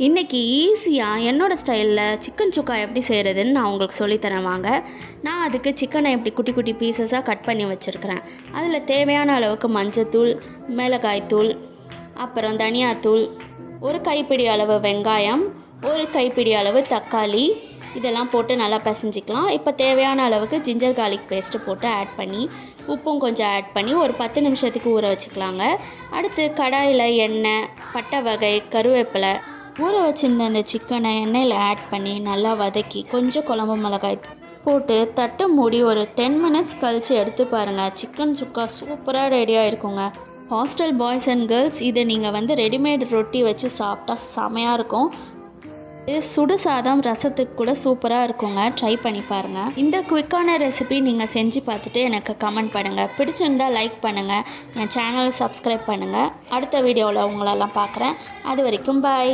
இன்றைக்கி ஈஸியாக என்னோடய ஸ்டைலில் சிக்கன் சுக்கா எப்படி செய்கிறதுன்னு நான் உங்களுக்கு சொல்லித்தரேன் வாங்க. நான் அதுக்கு சிக்கனை எப்படி குட்டி குட்டி பீசஸாக கட் பண்ணி வச்சுருக்கிறேன். அதில் தேவையான அளவுக்கு மஞ்சத்தூள், மிளகாய்த்தூள், அப்புறம் தனியாத்தூள், ஒரு கைப்பிடி அளவு வெங்காயம், ஒரு கைப்பிடி அளவு தக்காளி, இதெல்லாம் போட்டு நல்லா பிசைஞ்சிக்கலாம். இப்போ தேவையான அளவுக்கு ஜிஞ்சர் கார்லிக் பேஸ்ட்டு போட்டு ஆட் பண்ணி உப்பும் கொஞ்சம் ஆட் பண்ணி ஒரு 10 நிமிஷத்துக்கு ஊற வச்சுக்கலாங்க. அடுத்து கடாயில் எண்ணெய், பட்டை வகை, கருவேப்பிலை, ஊற வச்சுருந்த அந்த சிக்கனை எண்ணெயில் ஆட் பண்ணி நல்லா வதக்கி கொஞ்சம் குழம்பு மிளகாய் போட்டு தட்டு மூடி ஒரு 10 மினிட்ஸ் கழித்து எடுத்து பாருங்கள். சிக்கன் சுக்கா சூப்பராக ரெடியாக இருக்குங்க. ஹாஸ்டல் பாய்ஸ் அண்ட் கேர்ள்ஸ், இதை நீங்கள் ரெடிமேட் ரொட்டி வச்சு சாப்பிட்டா செமையாக இருக்கும். சுடு சாதம் ரசத்துக்கு கூட சூப்பராக இருக்குங்க. ட்ரை பண்ணி பாருங்கள். இந்த குவிக்கான ரெசிபி நீங்கள் செஞ்சு பார்த்துட்டு எனக்கு கமெண்ட் பண்ணுங்கள். பிடிச்சிருந்தால் லைக் பண்ணுங்கள். என் சேனலை சப்ஸ்கிரைப் பண்ணுங்கள். அடுத்த வீடியோவில் உங்களெல்லாம் பார்க்குறேன். அது வரைக்கும் பாய்.